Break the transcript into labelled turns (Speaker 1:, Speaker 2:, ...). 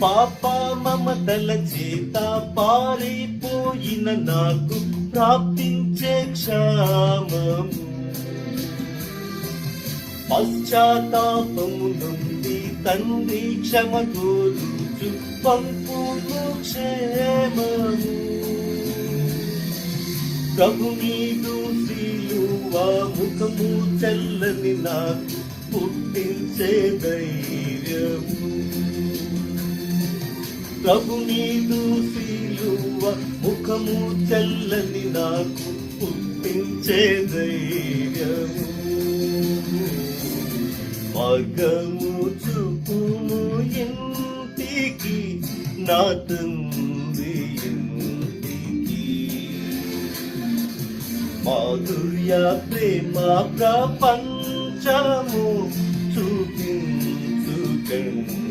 Speaker 1: పాప మమతల చేత పారిపోయిన నాకు ప్రాప్తించే క్షామము, పశ్చాత్తాపము నుండి తండ్రి క్షమ కోరుచు పంపును క్షేమము. ప్రభు నీదు సిలువ ముఖము చల్లని నాకు పుట్టించే ధైర్యము. ప్రభు నీదు సిలువ ముఖము చల్లని నాకు పుట్టించే ధైర్యము. మార్గము చూపుము ఇంటికి నా తండ్రి ఇంటికి, మాధుర్య ప్రేమ ప్రపంచము చూపించు కంటికి.